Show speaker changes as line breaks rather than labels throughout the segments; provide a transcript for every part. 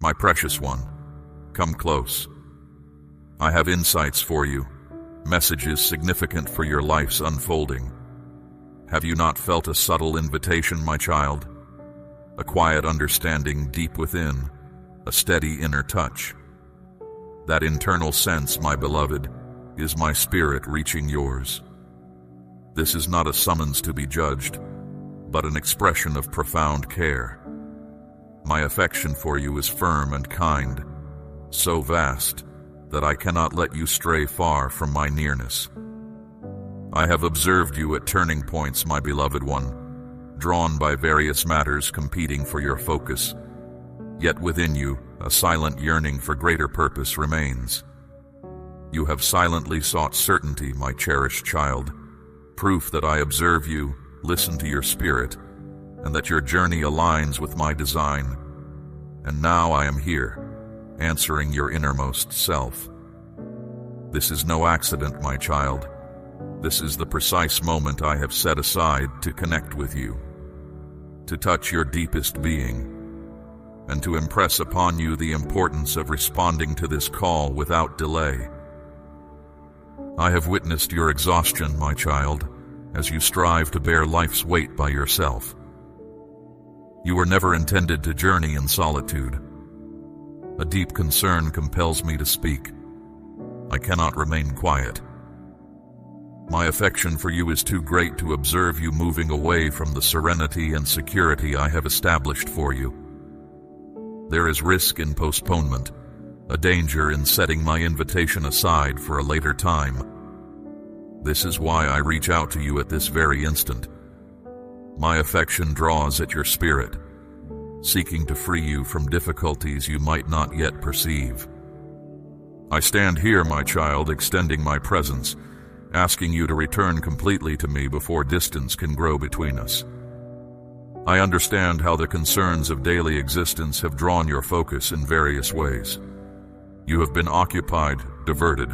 My precious one, come close. I have insights for you, messages significant for your life's unfolding. Have you not felt a subtle invitation, my child? A quiet understanding deep within, a steady inner touch. That internal sense, my beloved, is my spirit reaching yours. This is not a summons to be judged, but an expression of profound care. My affection for you is firm and kind, so vast that I cannot let you stray far from my nearness. I have observed you at turning points, my beloved one, drawn by various matters competing for your focus. Yet within you, a silent yearning for greater purpose remains. You have silently sought certainty, my cherished child, proof that I observe you, listen to your spirit, and that your journey aligns with my design. And now I am here, answering your innermost self. This is no accident, my child. This is the precise moment I have set aside to connect with you, to touch your deepest being, and to impress upon you the importance of responding to this call without delay. I have witnessed your exhaustion, my child, as you strive to bear life's weight by yourself. You were never intended to journey in solitude. A deep concern compels me to speak. I cannot remain quiet. My affection for you is too great to observe you moving away from the serenity and security I have established for you. There is risk in postponement, a danger in setting my invitation aside for a later time. This is why I reach out to you at this very instant. My affection draws at your spirit, seeking to free you from difficulties you might not yet perceive. I stand here, my child, extending my presence, asking you to return completely to me before distance can grow between us. I understand how the concerns of daily existence have drawn your focus in various ways. You have been occupied, diverted,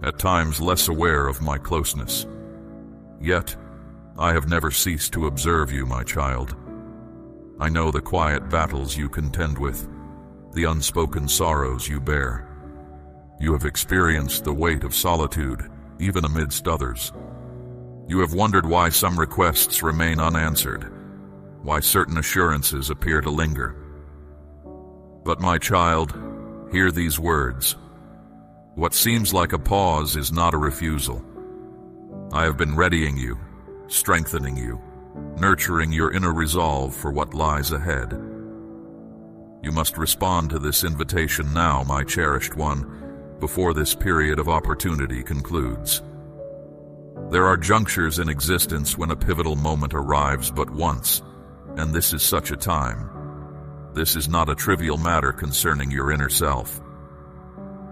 at times less aware of my closeness. Yet, I have never ceased to observe you, my child. I know the quiet battles you contend with, the unspoken sorrows you bear. You have experienced the weight of solitude, even amidst others. You have wondered why some requests remain unanswered, why certain assurances appear to linger. But my child, hear these words. What seems like a pause is not a refusal. I have been readying you, strengthening you, nurturing your inner resolve for what lies ahead. You must respond to this invitation now, my cherished one, before this period of opportunity concludes. There are junctures in existence when a pivotal moment arrives but once, and this is such a time. This is not a trivial matter concerning your inner self.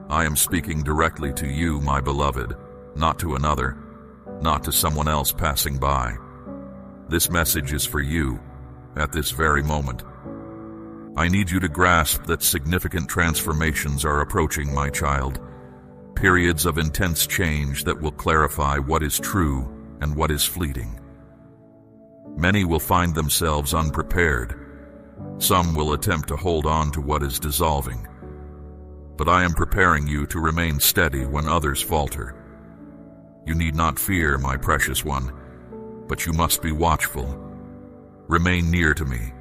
I am speaking directly to you, my beloved, not to another, not to someone else passing by. This message is for you, at this very moment. I need you to grasp that significant transformations are approaching, my child. Periods of intense change that will clarify what is true and what is fleeting. Many will find themselves unprepared. Some will attempt to hold on to what is dissolving. But I am preparing you to remain steady when others falter. You need not fear, my precious one, but you must be watchful. Remain near to me.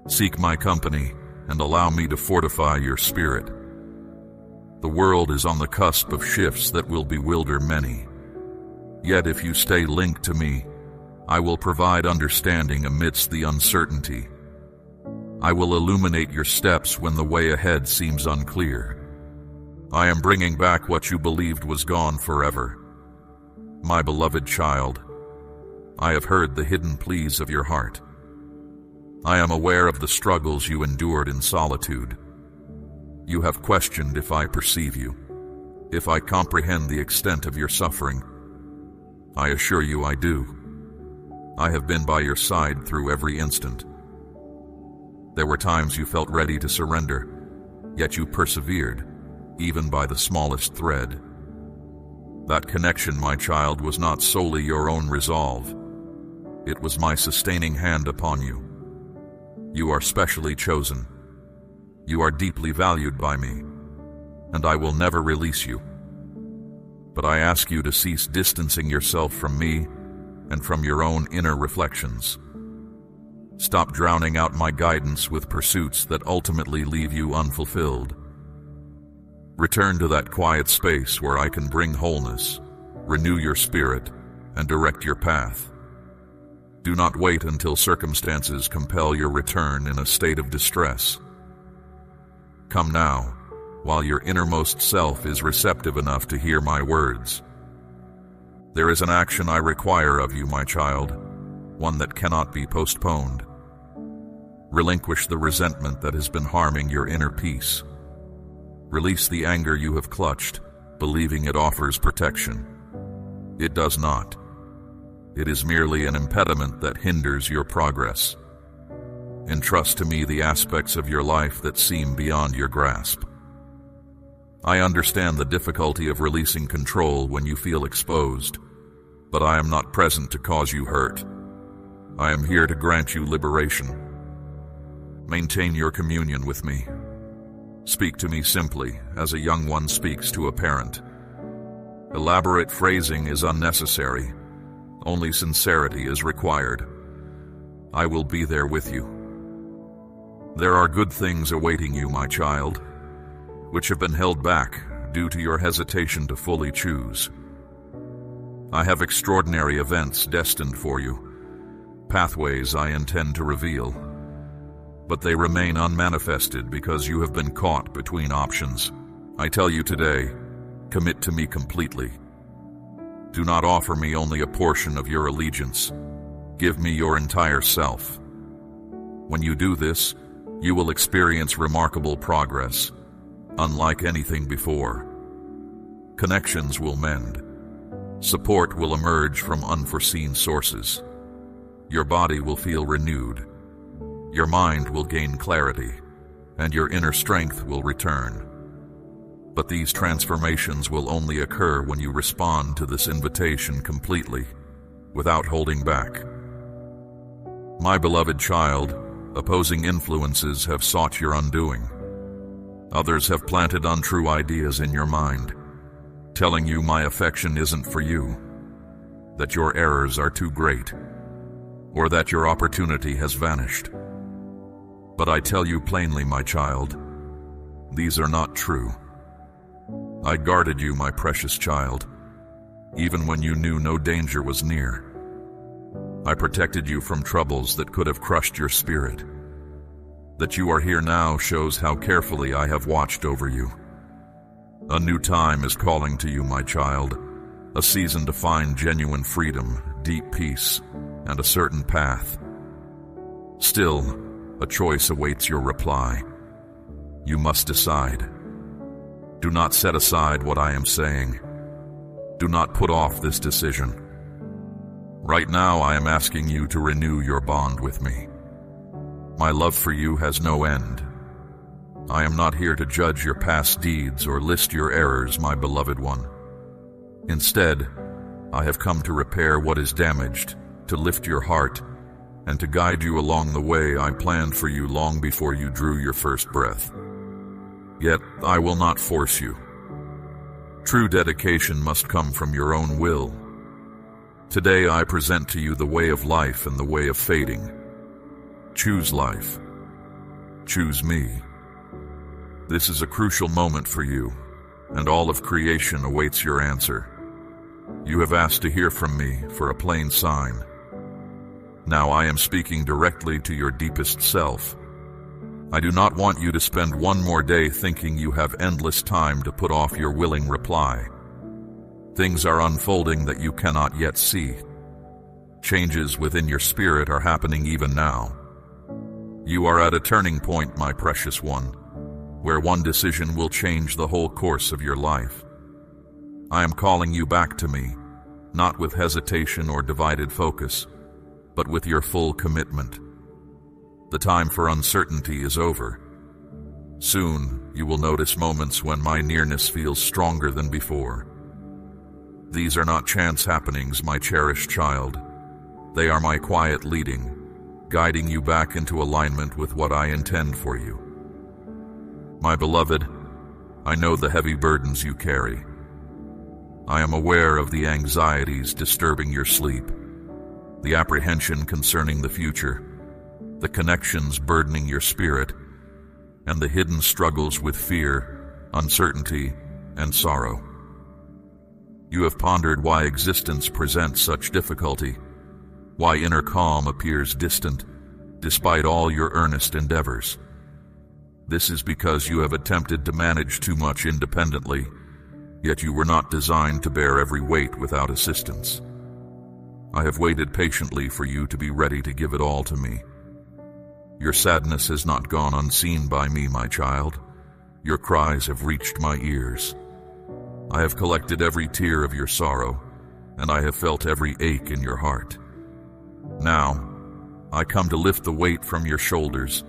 Seek my company and allow me to fortify your spirit. The world is on the cusp of shifts that will bewilder many. Yet if you stay linked to me, I will provide understanding amidst the uncertainty. I will illuminate your steps when the way ahead seems unclear. I am bringing back what you believed was gone forever. My beloved child, I have heard the hidden pleas of your heart. I am aware of the struggles you endured in solitude. You have questioned if I perceive you, if I comprehend the extent of your suffering. I assure you I do. I have been by your side through every instant. There were times you felt ready to surrender, yet you persevered, even by the smallest thread. That connection, my child, was not solely your own resolve. It was my sustaining hand upon you. You are specially chosen. You are deeply valued by me, and I will never release you. But I ask you to cease distancing yourself from me and from your own inner reflections. Stop drowning out my guidance with pursuits that ultimately leave you unfulfilled. Return to that quiet space where I can bring wholeness, renew your spirit, and direct your path. Do not wait until circumstances compel your return in a state of distress. Come now, while your innermost self is receptive enough to hear my words. There is an action I require of you, my child, one that cannot be postponed. Relinquish the resentment that has been harming your inner peace. Release the anger you have clutched, believing it offers protection. It does not. It is merely an impediment that hinders your progress. Entrust to me the aspects of your life that seem beyond your grasp. I understand the difficulty of releasing control when you feel exposed, but I am not present to cause you hurt. I am here to grant you liberation. Maintain your communion with me. Speak to me simply, as a young one speaks to a parent. Elaborate phrasing is unnecessary. Only sincerity is required. I will be there with you. There are good things awaiting you, my child, which have been held back due to your hesitation to fully choose. I have extraordinary events destined for you, pathways I intend to reveal, but they remain unmanifested because you have been caught between options. I tell you today, commit to me completely. Do not offer me only a portion of your allegiance. Give me your entire self. When you do this, you will experience remarkable progress, unlike anything before. Connections will mend. Support will emerge from unforeseen sources. Your body will feel renewed. Your mind will gain clarity, and your inner strength will return. But these transformations will only occur when you respond to this invitation completely, without holding back. My beloved child, opposing influences have sought your undoing. Others have planted untrue ideas in your mind, telling you my affection isn't for you, that your errors are too great, or that your opportunity has vanished. But I tell you plainly, my child, these are not true. I guarded you, my precious child, even when you knew no danger was near. I protected you from troubles that could have crushed your spirit. That you are here now shows how carefully I have watched over you. A new time is calling to you, my child, a season to find genuine freedom, deep peace, and a certain path. Still, a choice awaits your reply. You must decide. Do not set aside what I am saying. Do not put off this decision. Right now, I am asking you to renew your bond with me. My love for you has no end. I am not here to judge your past deeds or list your errors, my beloved one. Instead, I have come to repair what is damaged, to lift your heart, and to guide you along the way I planned for you long before you drew your first breath. Yet, I will not force you. True dedication must come from your own will. Today I present to you the way of life and the way of fading. Choose life. Choose me. This is a crucial moment for you, and all of creation awaits your answer. You have asked to hear from me for a plain sign. Now I am speaking directly to your deepest self. I do not want you to spend one more day thinking you have endless time to put off your willing reply. Things are unfolding that you cannot yet see. Changes within your spirit are happening even now. You are at a turning point, my precious one, where one decision will change the whole course of your life. I am calling you back to me, not with hesitation or divided focus, but with your full commitment. The time for uncertainty is over. Soon, you will notice moments when my nearness feels stronger than before. These are not chance happenings, my cherished child. They are my quiet leading, guiding you back into alignment with what I intend for you. My beloved, I know the heavy burdens you carry. I am aware of the anxieties disturbing your sleep, the apprehension concerning the future, the connections burdening your spirit, and the hidden struggles with fear, uncertainty, and sorrow. You have pondered why existence presents such difficulty, why inner calm appears distant, despite all your earnest endeavors. This is because you have attempted to manage too much independently, yet you were not designed to bear every weight without assistance. I have waited patiently for you to be ready to give it all to me. Your sadness has not gone unseen by me, my child. Your cries have reached my ears. I have collected every tear of your sorrow, and I have felt every ache in your heart. Now, I come to lift the weight from your shoulders,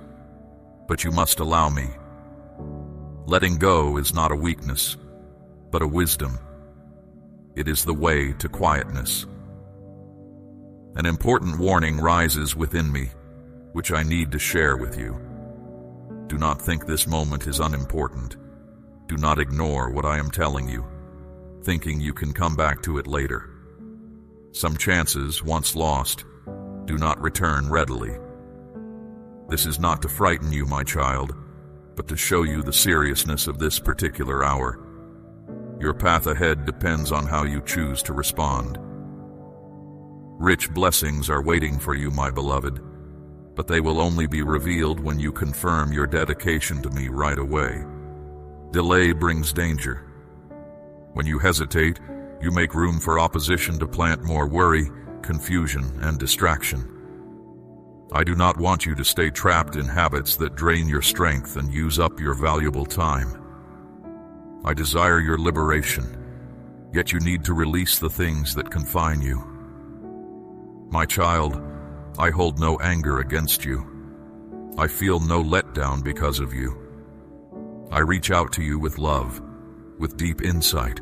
but you must allow me. Letting go is not a weakness, but a wisdom. It is the way to quietness. An important warning rises within me, which I need to share with you. Do not think this moment is unimportant. Do not ignore what I am telling you, thinking you can come back to it later. Some chances, once lost, do not return readily. This is not to frighten you, my child, but to show you the seriousness of this particular hour. Your path ahead depends on how you choose to respond. Rich blessings are waiting for you, my beloved, but they will only be revealed when you confirm your dedication to me right away. Delay brings danger. When you hesitate, you make room for opposition to plant more worry, confusion, and distraction. I do not want you to stay trapped in habits that drain your strength and use up your valuable time. I desire your liberation, yet you need to release the things that confine you. My child, I hold no anger against you. I feel no letdown because of you. I reach out to you with love, with deep insight,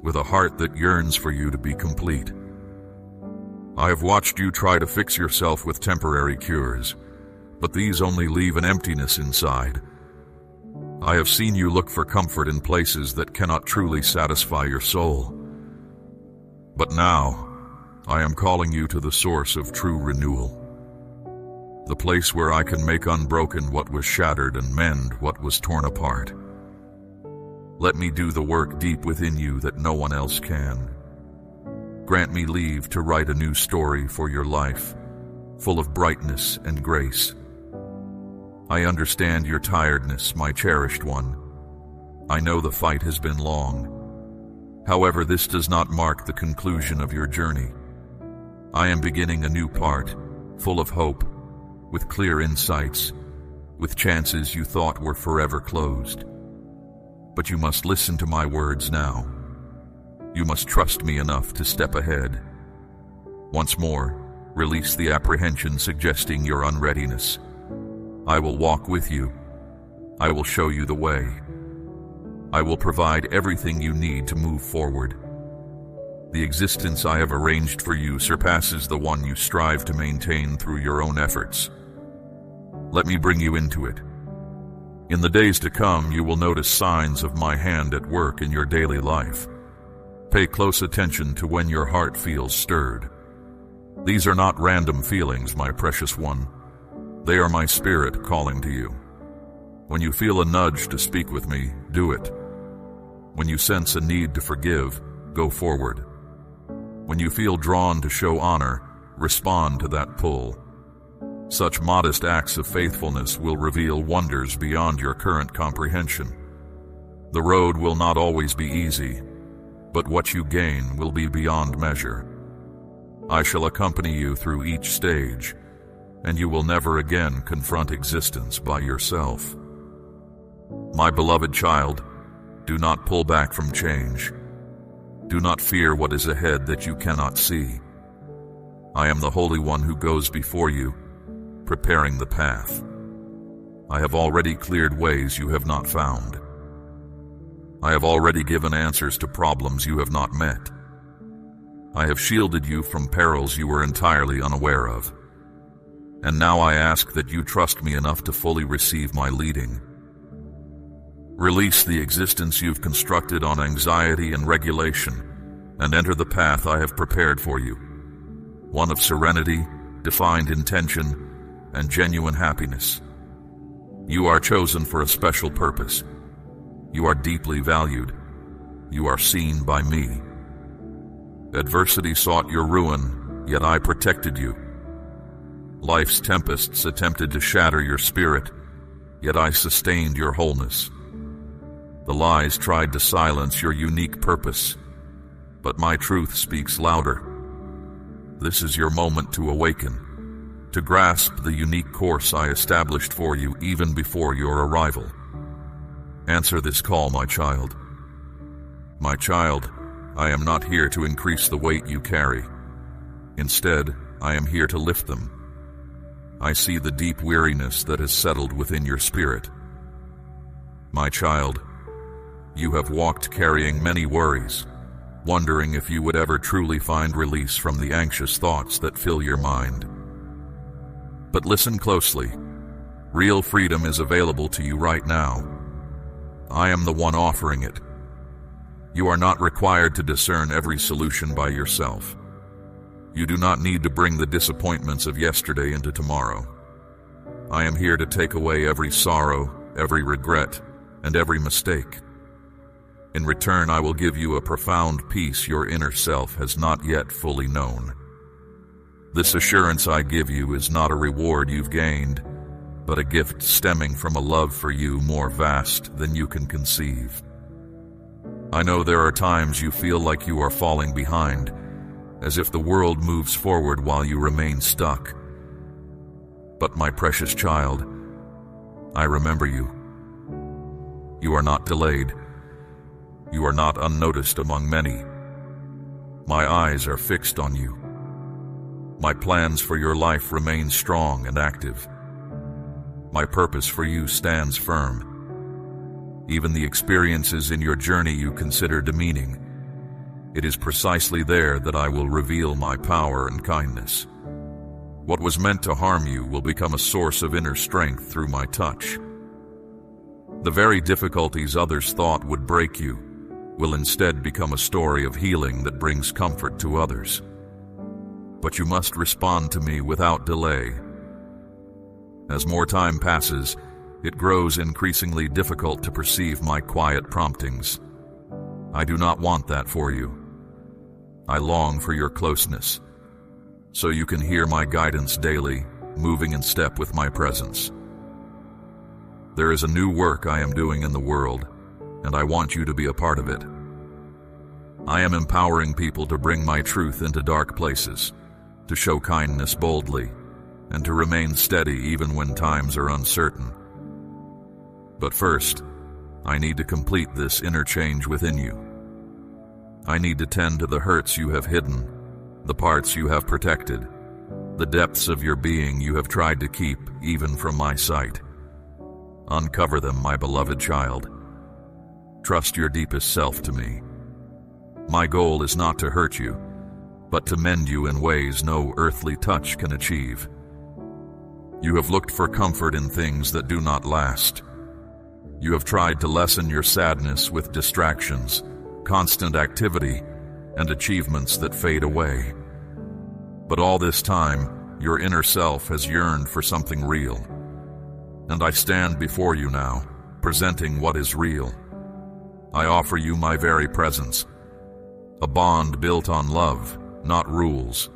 with a heart that yearns for you to be complete. I have watched you try to fix yourself with temporary cures, but these only leave an emptiness inside. I have seen you look for comfort in places that cannot truly satisfy your soul. But now, I am calling you to the source of true renewal, the place where I can make unbroken what was shattered and mend what was torn apart. Let me do the work deep within you that no one else can. Grant me leave to write a new story for your life, full of brightness and grace. I understand your tiredness, my cherished one. I know the fight has been long. However, this does not mark the conclusion of your journey. I am beginning a new part, full of hope, with clear insights, with chances you thought were forever closed. But you must listen to my words now. You must trust me enough to step ahead. Once more, release the apprehension suggesting your unreadiness. I will walk with you. I will show you the way. I will provide everything you need to move forward. The existence I have arranged for you surpasses the one you strive to maintain through your own efforts. Let me bring you into it. In the days to come, you will notice signs of my hand at work in your daily life. Pay close attention to when your heart feels stirred. These are not random feelings, my precious one. They are my spirit calling to you. When you feel a nudge to speak with me, do it. When you sense a need to forgive, go forward. When you feel drawn to show honor, respond to that pull. Such modest acts of faithfulness will reveal wonders beyond your current comprehension. The road will not always be easy, but what you gain will be beyond measure. I shall accompany you through each stage, and you will never again confront existence by yourself. My beloved child, do not pull back from change. Do not fear what is ahead that you cannot see. I am the Holy One who goes before you, preparing the path. I have already cleared ways you have not found. I have already given answers to problems you have not met. I have shielded you from perils you were entirely unaware of. And now I ask that you trust me enough to fully receive my leading. Release the existence you've constructed on anxiety and regulation, and enter the path I have prepared for you. One of serenity, defined intention, and genuine happiness. You are chosen for a special purpose. You are deeply valued. You are seen by me. Adversity sought your ruin, yet I protected you. Life's tempests attempted to shatter your spirit, yet I sustained your wholeness. The lies tried to silence your unique purpose, but my truth speaks louder. This is your moment to awaken, to grasp the unique course I established for you even before your arrival. Answer this call, my child. My child, I am not here to increase the weight you carry. Instead, I am here to lift them. I see the deep weariness that has settled within your spirit. My child, you have walked carrying many worries, wondering if you would ever truly find release from the anxious thoughts that fill your mind. But listen closely. Real freedom is available to you right now. I am the one offering it. You are not required to discern every solution by yourself. You do not need to bring the disappointments of yesterday into tomorrow. I am here to take away every sorrow, every regret, and every mistake. In return, I will give you a profound peace your inner self has not yet fully known. This assurance I give you is not a reward you've gained, but a gift stemming from a love for you more vast than you can conceive. I know there are times you feel like you are falling behind, as if the world moves forward while you remain stuck. But my precious child, I remember you. You are not delayed. You are not unnoticed among many. My eyes are fixed on you. My plans for your life remain strong and active. My purpose for you stands firm. Even the experiences in your journey you consider demeaning, it is precisely there that I will reveal my power and kindness. What was meant to harm you will become a source of inner strength through my touch. The very difficulties others thought would break you will instead become a story of healing that brings comfort to others. But you must respond to me without delay. As more time passes, it grows increasingly difficult to perceive my quiet promptings. I do not want that for you. I long for your closeness, so you can hear my guidance daily, moving in step with my presence. There is a new work I am doing in the world, and I want you to be a part of it. I am empowering people to bring my truth into dark places, to show kindness boldly, and to remain steady even when times are uncertain. But first, I need to complete this inner change within you. I need to tend to the hurts you have hidden, the parts you have protected, the depths of your being you have tried to keep even from my sight. Uncover them, my beloved child. Trust your deepest self to me. My goal is not to hurt you, but to mend you in ways no earthly touch can achieve. You have looked for comfort in things that do not last. You have tried to lessen your sadness with distractions, constant activity, and achievements that fade away. But all this time, your inner self has yearned for something real. And I stand before you now, presenting what is real. I offer you my very presence, a bond built on love, not rules,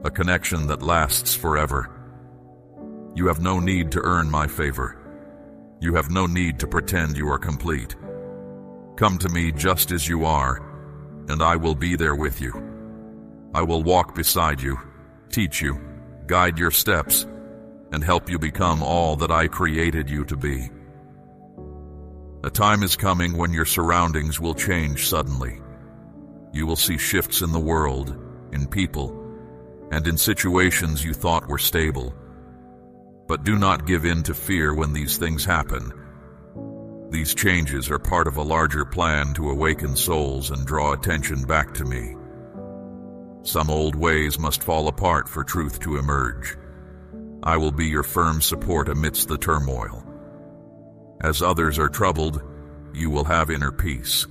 a connection that lasts forever. You have no need to earn my favor. You have no need to pretend you are complete. Come to me just as you are, and I will be there with you. I will walk beside you, teach you, guide your steps, and help you become all that I created you to be. A time is coming when your surroundings will change suddenly. You will see shifts in the world, in people, and in situations you thought were stable. But do not give in to fear when these things happen. These changes are part of a larger plan to awaken souls and draw attention back to me. Some old ways must fall apart for truth to emerge. I will be your firm support amidst the turmoil. As others are troubled, you will have inner peace.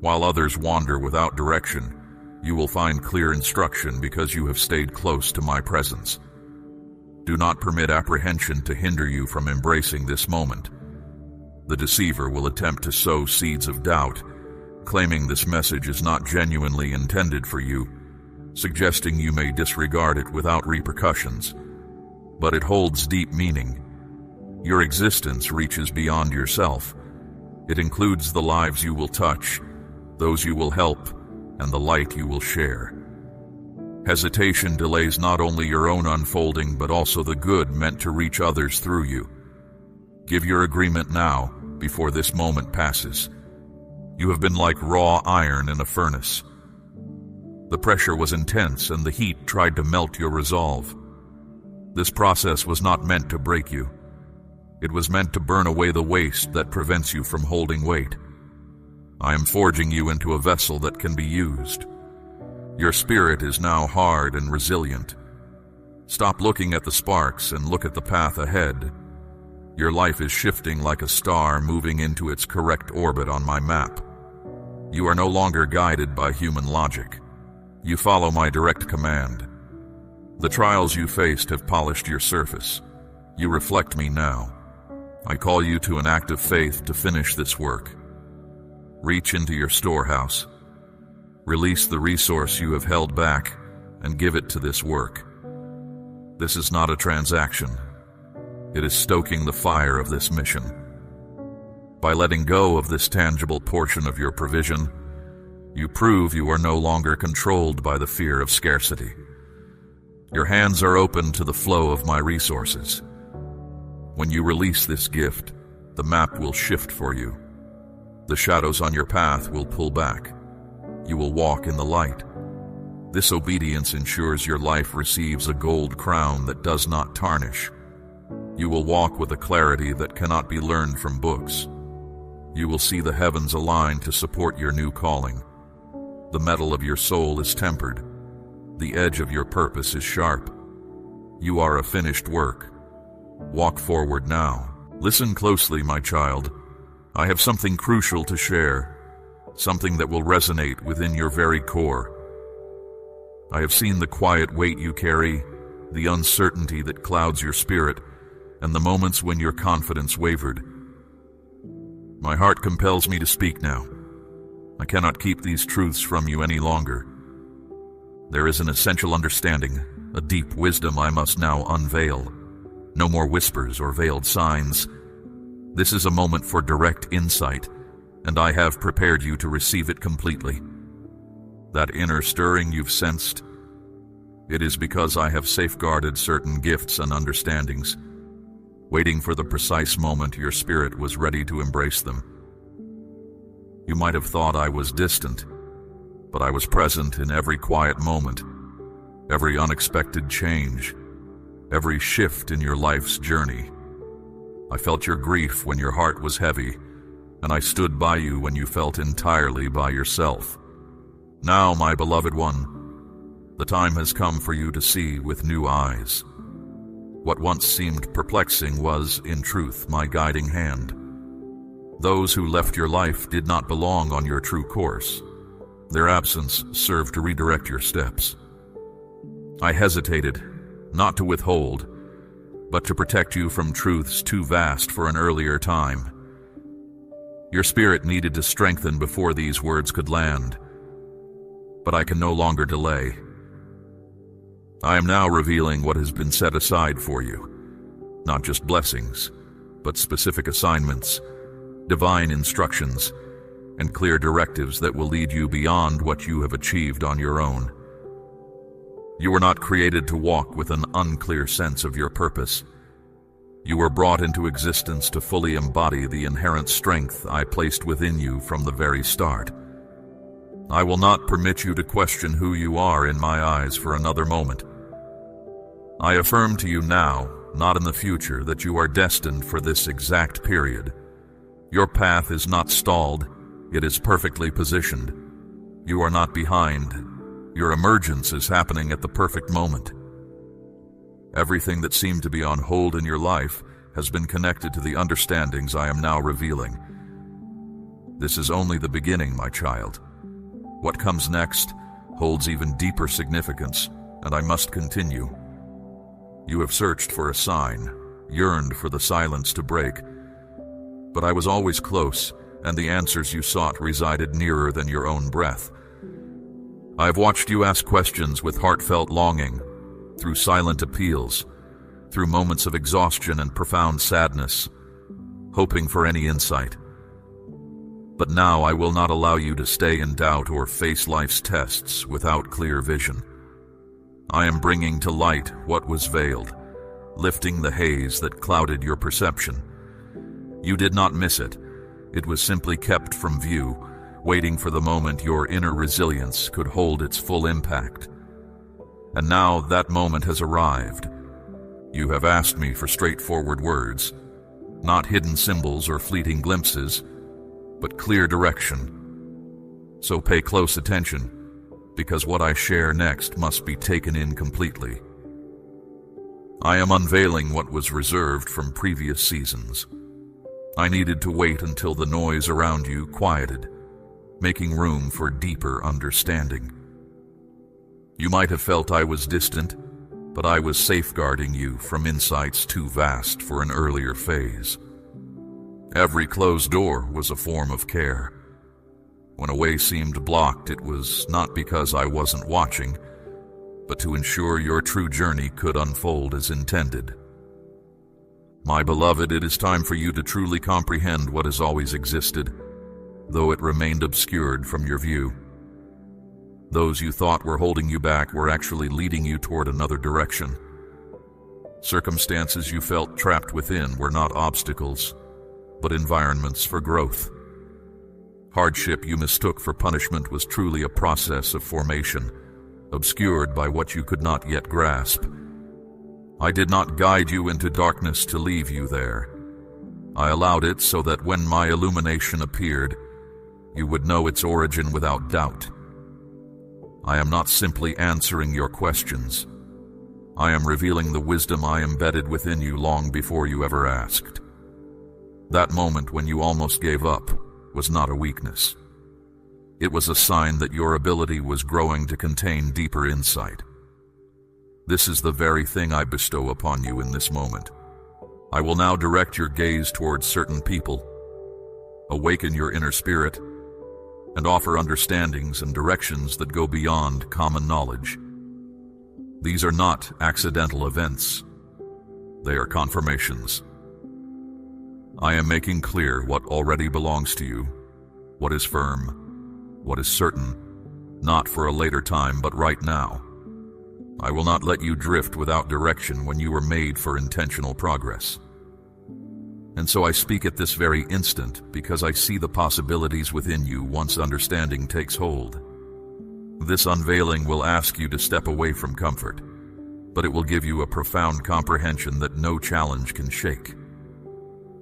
While others wander without direction, you will find clear instruction because you have stayed close to my presence. Do not permit apprehension to hinder you from embracing this moment. The deceiver will attempt to sow seeds of doubt, claiming this message is not genuinely intended for you, suggesting you may disregard it without repercussions. But it holds deep meaning. Your existence reaches beyond yourself. It includes the lives you will touch, those you will help, and the light you will share. Hesitation delays not only your own unfolding, but also the good meant to reach others through you. Give your agreement now, before this moment passes. You have been like raw iron in a furnace. The pressure was intense, and the heat tried to melt your resolve. This process was not meant to break you. It was meant to burn away the waste that prevents you from holding weight. I am forging you into a vessel that can be used. Your spirit is now hard and resilient. Stop looking at the sparks and look at the path ahead. Your life is shifting like a star moving into its correct orbit on my map. You are no longer guided by human logic. You follow my direct command. The trials you faced have polished your surface. You reflect me now. I call you to an act of faith to finish this work. Reach into your storehouse. Release the resource you have held back and give it to this work. This is not a transaction. It is stoking the fire of this mission. By letting go of this tangible portion of your provision, you prove you are no longer controlled by the fear of scarcity. Your hands are open to the flow of my resources. When you release this gift, the map will shift for you. The shadows on your path will pull back. You will walk in the light. This obedience ensures your life receives a gold crown that does not tarnish. You will walk with a clarity that cannot be learned from books. You will see the heavens align to support your new calling. The metal of your soul is tempered. The edge of your purpose is sharp. You are a finished work. Walk forward now. Listen closely, my child. I have something crucial to share, something that will resonate within your very core. I have seen the quiet weight you carry, the uncertainty that clouds your spirit, and the moments when your confidence wavered. My heart compels me to speak now. I cannot keep these truths from you any longer. There is an essential understanding, a deep wisdom I must now unveil. No more whispers or veiled signs. This is a moment for direct insight, and I have prepared you to receive it completely. That inner stirring you've sensed, it is because I have safeguarded certain gifts and understandings, waiting for the precise moment your spirit was ready to embrace them. You might have thought I was distant, but I was present in every quiet moment, every unexpected change, every shift in your life's journey. I felt your grief when your heart was heavy, and I stood by you when you felt entirely by yourself. Now, my beloved one, the time has come for you to see with new eyes. What once seemed perplexing was, in truth, my guiding hand. Those who left your life did not belong on your true course. Their absence served to redirect your steps. I hesitated, not to withhold, but to protect you from truths too vast for an earlier time. Your spirit needed to strengthen before these words could land, but I can no longer delay. I am now revealing what has been set aside for you, not just blessings, but specific assignments, divine instructions, and clear directives that will lead you beyond what you have achieved on your own. You were not created to walk with an unclear sense of your purpose. You were brought into existence to fully embody the inherent strength I placed within you from the very start. I will not permit you to question who you are in my eyes for another moment. I affirm to you now, not in the future, that you are destined for this exact period. Your path is not stalled, it is perfectly positioned. You are not behind. Your emergence is happening at the perfect moment. Everything that seemed to be on hold in your life has been connected to the understandings I am now revealing. This is only the beginning, my child. What comes next holds even deeper significance, and I must continue. You have searched for a sign, yearned for the silence to break, but I was always close, and the answers you sought resided nearer than your own breath. I have watched you ask questions with heartfelt longing, through silent appeals, through moments of exhaustion and profound sadness, hoping for any insight. But now I will not allow you to stay in doubt or face life's tests without clear vision. I am bringing to light what was veiled, lifting the haze that clouded your perception. You did not miss it. It was simply kept from view, waiting for the moment your inner resilience could hold its full impact. And now that moment has arrived. You have asked me for straightforward words, not hidden symbols or fleeting glimpses, but clear direction. So pay close attention, because what I share next must be taken in completely. I am unveiling what was reserved from previous seasons. I needed to wait until the noise around you quieted, making room for deeper understanding. You might have felt I was distant, but I was safeguarding you from insights too vast for an earlier phase. Every closed door was a form of care. When a way seemed blocked, it was not because I wasn't watching, but to ensure your true journey could unfold as intended. My beloved, it is time for you to truly comprehend what has always existed, though it remained obscured from your view. Those you thought were holding you back were actually leading you toward another direction. Circumstances you felt trapped within were not obstacles, but environments for growth. Hardship you mistook for punishment was truly a process of formation, obscured by what you could not yet grasp. I did not guide you into darkness to leave you there. I allowed it so that when my illumination appeared, you would know its origin without doubt. I am not simply answering your questions. I am revealing the wisdom I embedded within you long before you ever asked. That moment when you almost gave up was not a weakness. It was a sign that your ability was growing to contain deeper insight. This is the very thing I bestow upon you in this moment. I will now direct your gaze towards certain people, awaken your inner spirit, and offer understandings and directions that go beyond common knowledge. These are not accidental events. They are confirmations. I am making clear what already belongs to you, what is firm, what is certain, not for a later time but right now. I will not let you drift without direction when you were made for intentional progress. And so I speak at this very instant because I see the possibilities within you once understanding takes hold. This unveiling will ask you to step away from comfort, but it will give you a profound comprehension that no challenge can shake.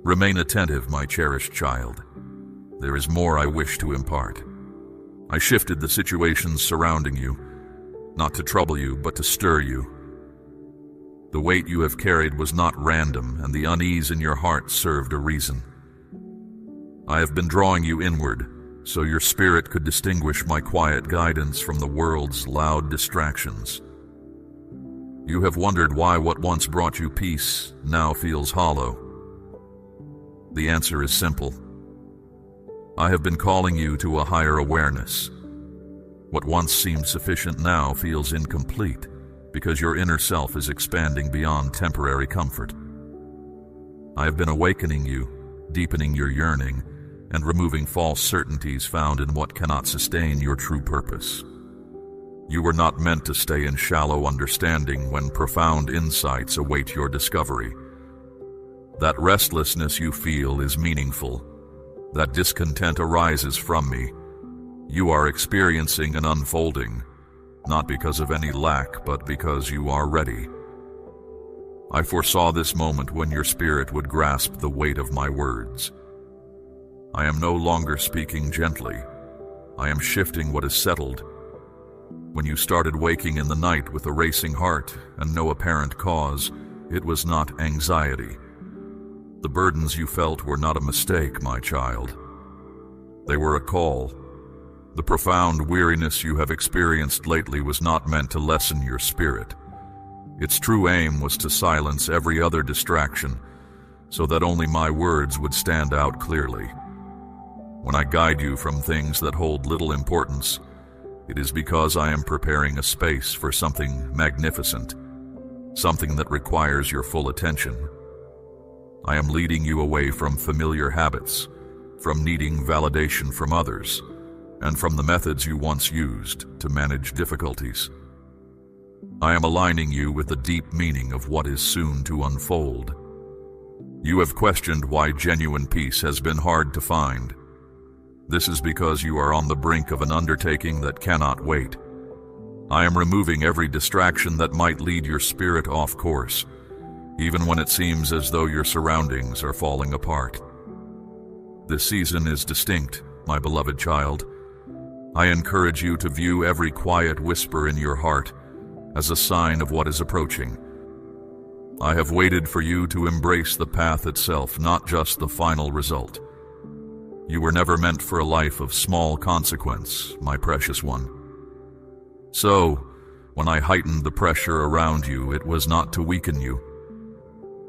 Remain attentive, my cherished child. There is more I wish to impart. I shifted the situations surrounding you, not to trouble you, but to stir you. The weight you have carried was not random, and the unease in your heart served a reason. I have been drawing you inward, so your spirit could distinguish my quiet guidance from the world's loud distractions. You have wondered why what once brought you peace now feels hollow. The answer is simple. I have been calling you to a higher awareness. What once seemed sufficient now feels incomplete because your inner self is expanding beyond temporary comfort. I have been awakening you, deepening your yearning, and removing false certainties found in what cannot sustain your true purpose. You were not meant to stay in shallow understanding when profound insights await your discovery. That restlessness you feel is meaningful. That discontent arises from me. You are experiencing an unfolding, not because of any lack, but because you are ready. I foresaw this moment when your spirit would grasp the weight of my words. I am no longer speaking gently. I am shifting what is settled. When you started waking in the night with a racing heart and no apparent cause, it was not anxiety. The burdens you felt were not a mistake, my child. They were a call. The profound weariness you have experienced lately was not meant to lessen your spirit. Its true aim was to silence every other distraction, so that only my words would stand out clearly. When I guide you from things that hold little importance, it is because I am preparing a space for something magnificent, something that requires your full attention. I am leading you away from familiar habits, from needing validation from others, and from the methods you once used to manage difficulties. I am aligning you with the deep meaning of what is soon to unfold. You have questioned why genuine peace has been hard to find. This is because you are on the brink of an undertaking that cannot wait. I am removing every distraction that might lead your spirit off course, even when it seems as though your surroundings are falling apart. This season is distinct, my beloved child. I encourage you to view every quiet whisper in your heart as a sign of what is approaching. I have waited for you to embrace the path itself, not just the final result. You were never meant for a life of small consequence, my precious one. So, when I heightened the pressure around you, it was not to weaken you.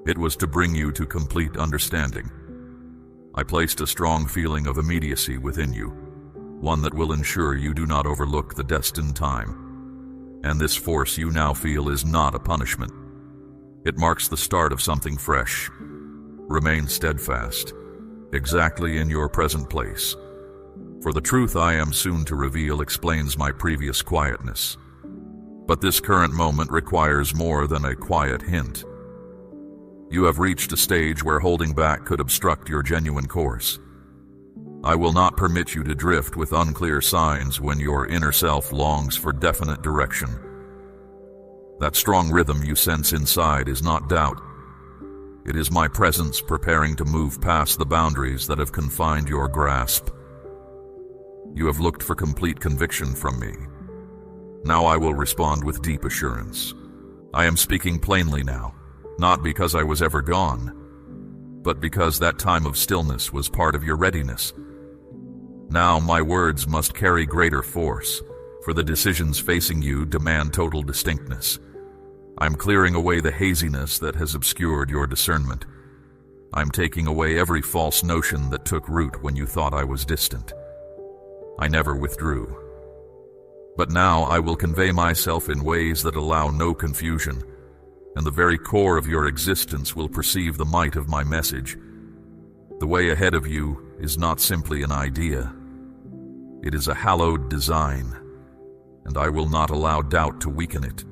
It was to bring you to complete understanding. I placed a strong feeling of immediacy within you, one that will ensure you do not overlook the destined time. And this force you now feel is not a punishment. It marks the start of something fresh. Remain steadfast, exactly in your present place. For the truth I am soon to reveal explains my previous quietness. But this current moment requires more than a quiet hint. You have reached a stage where holding back could obstruct your genuine course. I will not permit you to drift with unclear signs when your inner self longs for definite direction. That strong rhythm you sense inside is not doubt. It is my presence preparing to move past the boundaries that have confined your grasp. You have looked for complete conviction from me. Now I will respond with deep assurance. I am speaking plainly now, not because I was ever gone, but because that time of stillness was part of your readiness. Now my words must carry greater force, for the decisions facing you demand total distinctness. I'm clearing away the haziness that has obscured your discernment. I'm taking away every false notion that took root when you thought I was distant. I never withdrew. But now I will convey myself in ways that allow no confusion, and the very core of your existence will perceive the might of my message. The way ahead of you is not simply an idea. It is a hallowed design, and I will not allow doubt to weaken it.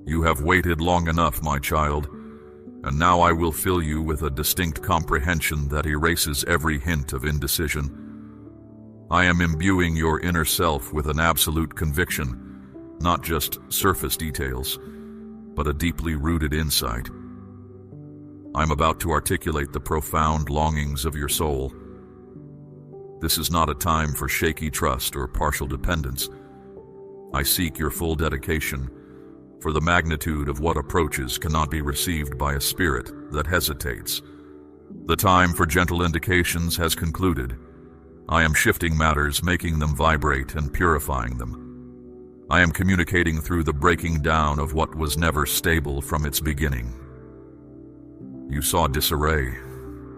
You have waited long enough, my child, and now I will fill you with a distinct comprehension that erases every hint of indecision. I am imbuing your inner self with an absolute conviction, not just surface details, but a deeply rooted insight. I'm about to articulate the profound longings of your soul. This is not a time for shaky trust or partial dependence. I seek your full dedication, for the magnitude of what approaches cannot be received by a spirit that hesitates. The time for gentle indications has concluded. I am shifting matters, making them vibrate and purifying them. I am communicating through the breaking down of what was never stable from its beginning. You saw disarray.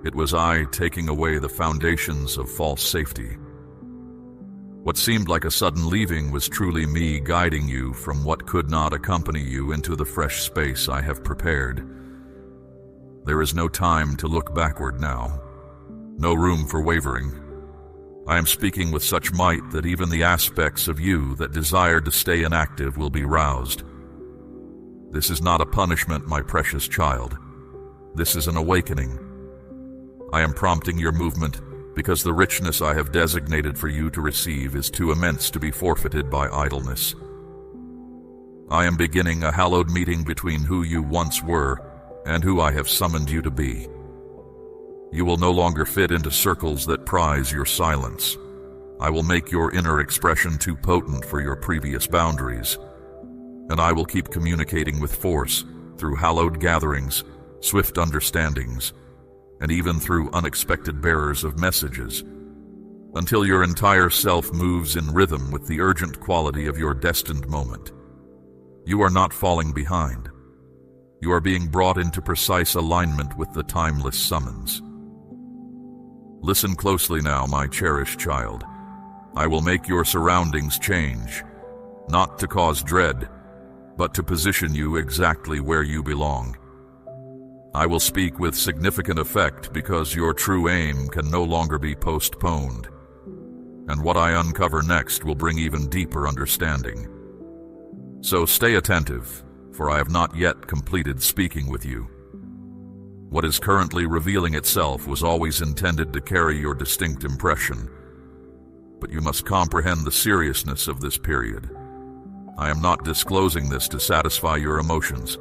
It was I taking away the foundations of false safety. What seemed like a sudden leaving was truly me guiding you from what could not accompany you into the fresh space I have prepared. There is no time to look backward now. No room for wavering. I am speaking with such might that even the aspects of you that desired to stay inactive will be roused. This is not a punishment, my precious child. This is an awakening. I am prompting your movement because the richness I have designated for you to receive is too immense to be forfeited by idleness. I am beginning a hallowed meeting between who you once were and who I have summoned you to be. You will no longer fit into circles that prize your silence. I will make your inner expression too potent for your previous boundaries, and I will keep communicating with force through hallowed gatherings, swift understandings, and even through unexpected bearers of messages. until your entire self moves in rhythm with the urgent quality of your destined moment. You are not falling behind. You are being brought into precise alignment with the timeless summons. Listen closely now, my cherished child. I will make your surroundings change, not to cause dread, but to position you exactly where you belong. I will speak with significant effect because your true aim can no longer be postponed. And what I uncover next will bring even deeper understanding. So stay attentive, for I have not yet completed speaking with you. What is currently revealing itself was always intended to carry your distinct impression, but you must comprehend the seriousness of this period. I am not disclosing this to satisfy your emotions.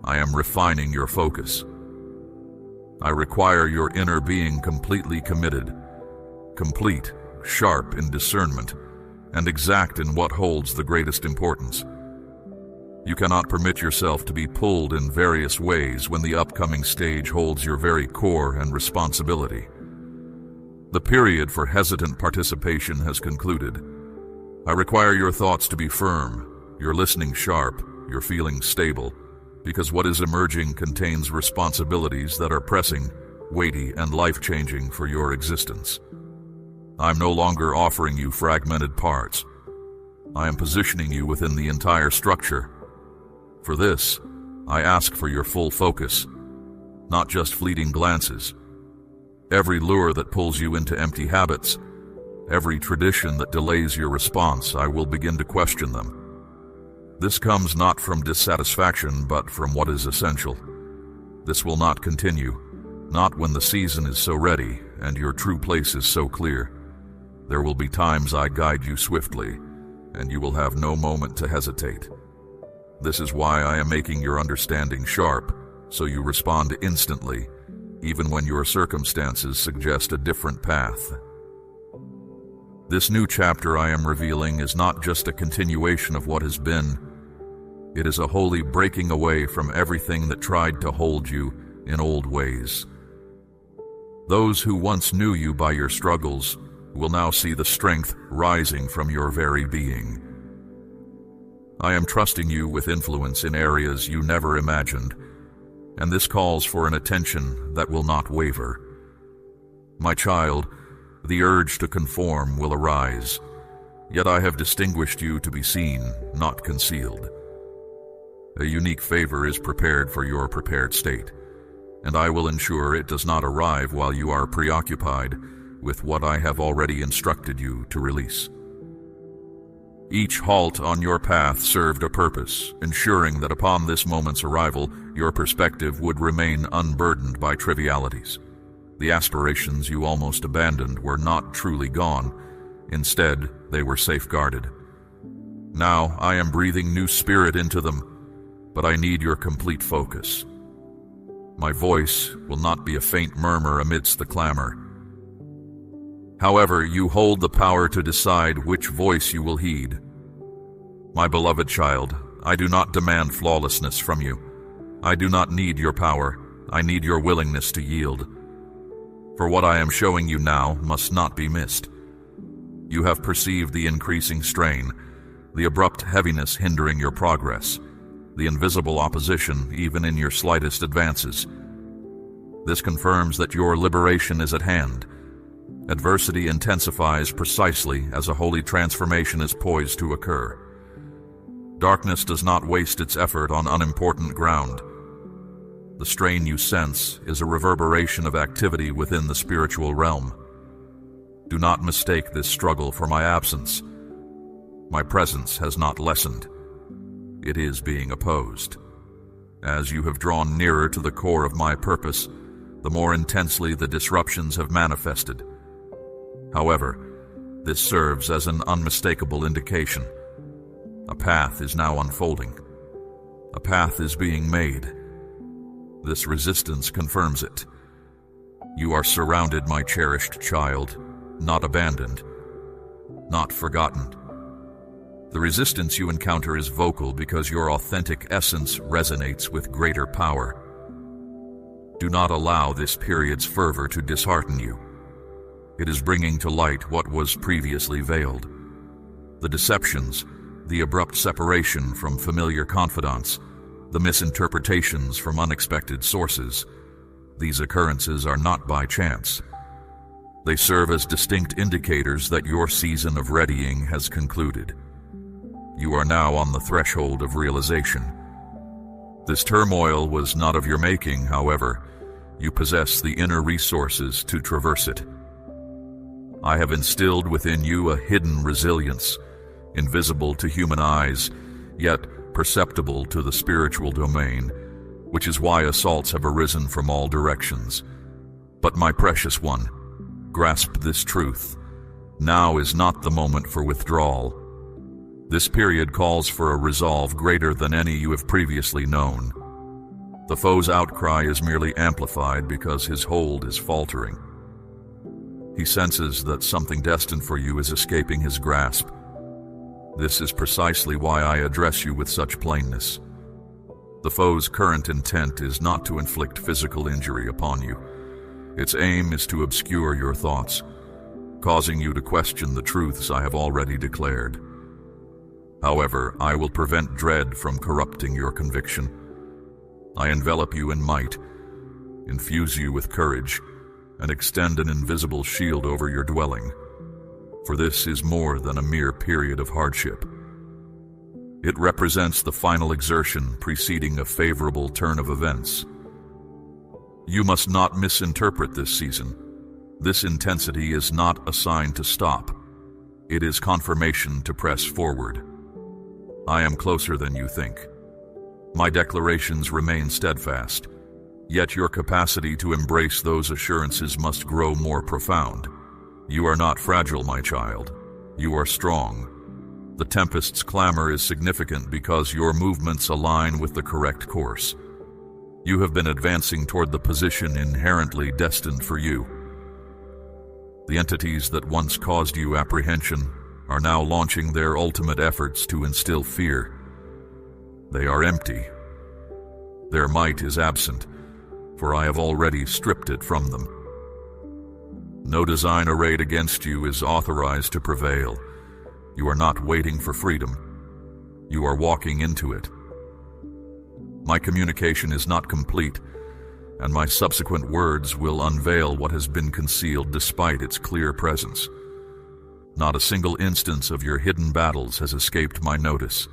I am refining your focus. I require your inner being completely committed, complete, sharp in discernment, and exact in what holds the greatest importance. You cannot permit yourself to be pulled in various ways when the upcoming stage holds your very core and responsibility. The period for hesitant participation has concluded. I require your thoughts to be firm, your listening sharp, your feelings stable, because what is emerging contains responsibilities that are pressing, weighty, and life-changing for your existence. I'm no longer offering you fragmented parts. I am positioning you within the entire structure. For this, I ask for your full focus, not just fleeting glances. Every lure that pulls you into empty habits, every tradition that delays your response, I will begin to question them. This comes not from dissatisfaction, but from what is essential. This will not continue, not when the season is so ready and your true place is so clear. There will be times I guide you swiftly, and you will have no moment to hesitate. This is why I am making your understanding sharp, so you respond instantly, even when your circumstances suggest a different path. This new chapter I am revealing is not just a continuation of what has been. It is a holy breaking away from everything that tried to hold you in old ways. Those who once knew you by your struggles will now see the strength rising from your very being. I am trusting you with influence in areas you never imagined, and this calls for an attention that will not waver. My child, the urge to conform will arise, yet I have distinguished you to be seen, not concealed. A unique favor is prepared for your prepared state, and I will ensure it does not arrive while you are preoccupied with what I have already instructed you to release. Each halt on your path served a purpose, ensuring that upon this moment's arrival, your perspective would remain unburdened by trivialities. The aspirations you almost abandoned were not truly gone. Instead, they were safeguarded. Now I am breathing new spirit into them, but I need your complete focus. My voice will not be a faint murmur amidst the clamor. However, you hold the power to decide which voice you will heed. My beloved child, I do not demand flawlessness from you. I do not need your power. I need your willingness to yield. For what I am showing you now must not be missed. You have perceived the increasing strain, the abrupt heaviness hindering your progress, the invisible opposition even in your slightest advances. This confirms that your liberation is at hand. Adversity intensifies precisely as a holy transformation is poised to occur. Darkness does not waste its effort on unimportant ground. The strain you sense is a reverberation of activity within the spiritual realm. Do not mistake this struggle for my absence. My presence has not lessened. It is being opposed. As you have drawn nearer to the core of my purpose, the more intensely the disruptions have manifested. However, this serves as an unmistakable indication. A path is now unfolding. A path is being made. This resistance confirms it. You are surrounded, my cherished child, not abandoned, not forgotten. The resistance you encounter is vocal because your authentic essence resonates with greater power. Do not allow this period's fervor to dishearten you. It is bringing to light what was previously veiled. The deceptions, the abrupt separation from familiar confidants, the misinterpretations from unexpected sources. These occurrences are not by chance. They serve as distinct indicators that your season of readying has concluded. You are now on the threshold of realization. This turmoil was not of your making, however. You possess the inner resources to traverse it. I have instilled within you a hidden resilience, invisible to human eyes, yet perceptible to the spiritual domain, which is why assaults have arisen from all directions. But my precious one, grasp this truth. Now is not the moment for withdrawal. This period calls for a resolve greater than any you have previously known. The foe's outcry is merely amplified because his hold is faltering. He senses that something destined for you is escaping his grasp. This is precisely why I address you with such plainness. The foe's current intent is not to inflict physical injury upon you. Its aim is to obscure your thoughts, causing you to question the truths I have already declared. However, I will prevent dread from corrupting your conviction. I envelop you in might, infuse you with courage, and extend an invisible shield over your dwelling. For this is more than a mere period of hardship. It represents the final exertion preceding a favorable turn of events. You must not misinterpret this season. This intensity is not a sign to stop. It is confirmation to press forward. I am closer than you think. My declarations remain steadfast, yet your capacity to embrace those assurances must grow more profound. You are not fragile, my child. You are strong. The tempest's clamor is significant because your movements align with the correct course. You have been advancing toward the position inherently destined for you. The entities that once caused you apprehension are now launching their ultimate efforts to instill fear. They are empty. Their might is absent, for I have already stripped it from them. No design arrayed against you is authorized to prevail. You are not waiting for freedom. You are walking into it. My communication is not complete, and my subsequent words will unveil what has been concealed despite its clear presence. Not a single instance of your hidden battles has escaped my notice.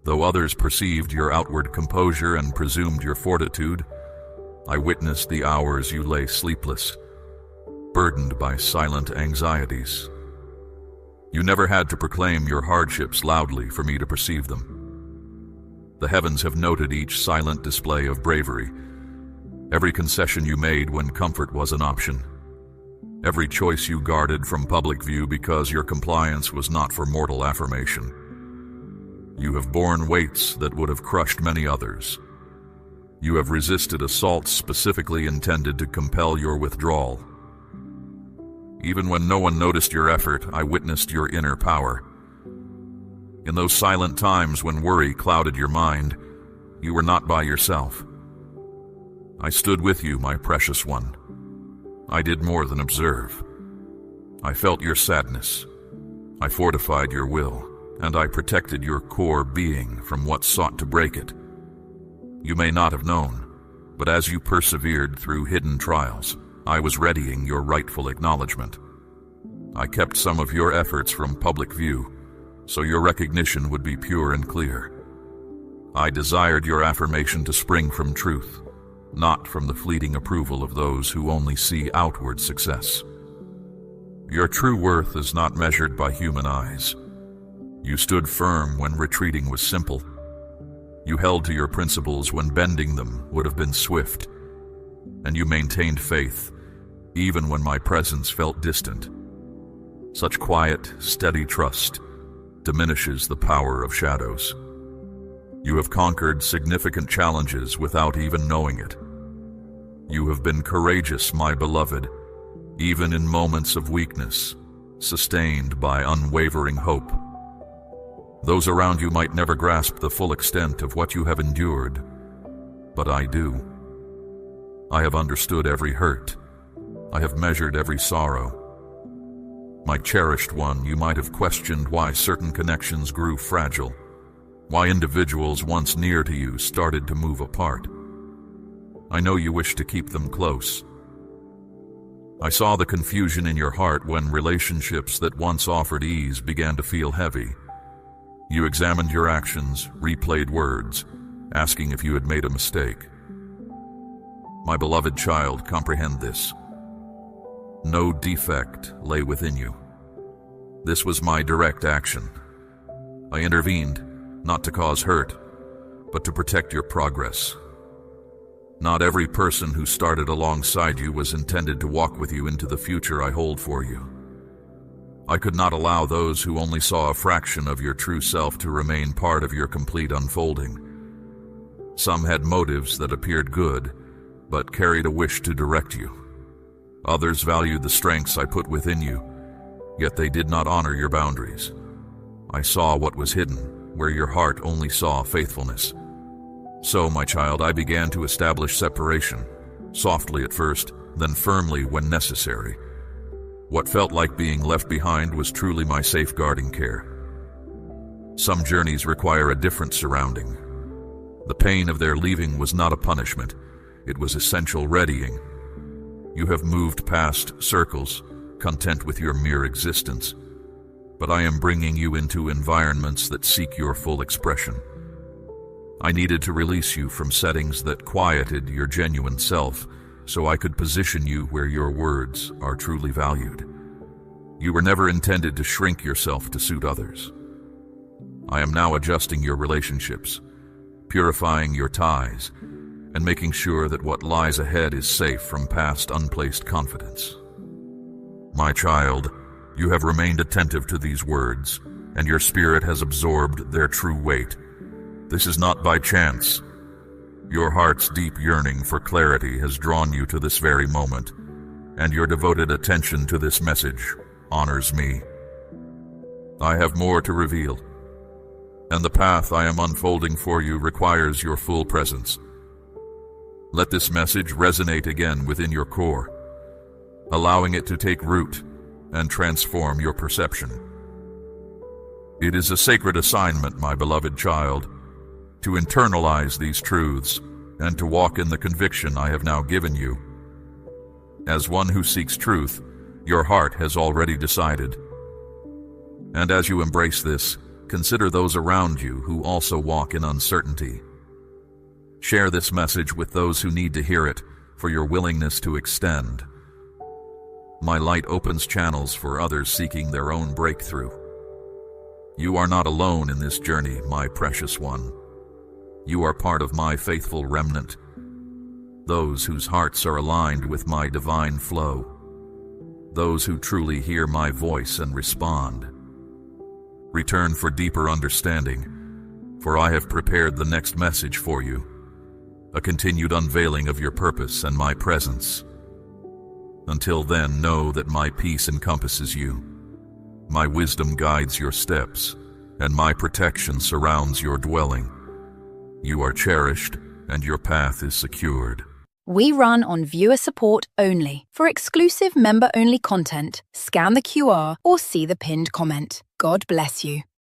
Though others perceived your outward composure and presumed your fortitude, I witnessed the hours you lay sleepless, burdened by silent anxieties. You never had to proclaim your hardships loudly for me to perceive them. The heavens have noted each silent display of bravery, every concession you made when comfort was an option, every choice you guarded from public view because your compliance was not for mortal affirmation. You have borne weights that would have crushed many others. You have resisted assaults specifically intended to compel your withdrawal. Even when no one noticed your effort, I witnessed your inner power. In those silent times when worry clouded your mind, you were not by yourself. I stood with you, my precious one. I did more than observe. I felt your sadness. I fortified your will, and I protected your core being from what sought to break it. You may not have known, but as you persevered through hidden trials, I was readying your rightful acknowledgement. I kept some of your efforts from public view, so your recognition would be pure and clear. I desired your affirmation to spring from truth, not from the fleeting approval of those who only see outward success. Your true worth is not measured by human eyes. You stood firm when retreating was simple. You held to your principles when bending them would have been swift. And you maintained faith, even when my presence felt distant. Such quiet, steady trust diminishes the power of shadows. You have conquered significant challenges without even knowing it. You have been courageous, my beloved, even in moments of weakness, sustained by unwavering hope. Those around you might never grasp the full extent of what you have endured, but I do. I have understood every hurt, I have measured every sorrow. My cherished one, you might have questioned why certain connections grew fragile, why individuals once near to you started to move apart. I know you wish to keep them close. I saw the confusion in your heart when relationships that once offered ease began to feel heavy. You examined your actions, replayed words, asking if you had made a mistake. My beloved child, comprehend this. No defect lay within you. This was my direct action. I intervened, not to cause hurt, but to protect your progress. Not every person who started alongside you was intended to walk with you into the future I hold for you. I could not allow those who only saw a fraction of your true self to remain part of your complete unfolding. Some had motives that appeared good, but carried a wish to direct you. Others valued the strengths I put within you, yet they did not honor your boundaries. I saw what was hidden, where your heart only saw faithfulness. So, my child, I began to establish separation, softly at first, then firmly when necessary. What felt like being left behind was truly my safeguarding care. Some journeys require a different surrounding. The pain of their leaving was not a punishment, it was essential readying. You have moved past circles, content with your mere existence, but I am bringing you into environments that seek your full expression. I needed to release you from settings that quieted your genuine self, so I could position you where your words are truly valued. You were never intended to shrink yourself to suit others. I am now adjusting your relationships, purifying your ties, and making sure that what lies ahead is safe from past unplaced confidence. My child, you have remained attentive to these words, and your spirit has absorbed their true weight. This is not by chance. Your heart's deep yearning for clarity has drawn you to this very moment, and your devoted attention to this message honors me. I have more to reveal, and the path I am unfolding for you requires your full presence. Let this message resonate again within your core, allowing it to take root and transform your perception. It is a sacred assignment, my beloved child, to internalize these truths and to walk in the conviction I have now given you. As one who seeks truth, your heart has already decided. And as you embrace this, consider those around you who also walk in uncertainty. Share this message with those who need to hear it, for your willingness to extend. My light opens channels for others seeking their own breakthrough. You are not alone in this journey, my precious one. You are part of my faithful remnant, those whose hearts are aligned with my divine flow, those who truly hear my voice and respond. Return for deeper understanding, for I have prepared the next message for you, a continued unveiling of your purpose and my presence. Until then, know that my peace encompasses you, my wisdom guides your steps, and my protection surrounds your dwelling. You are cherished, and your path is secured.
We run on viewer support only. For exclusive member-only content, scan the QR or see the pinned comment. God bless you.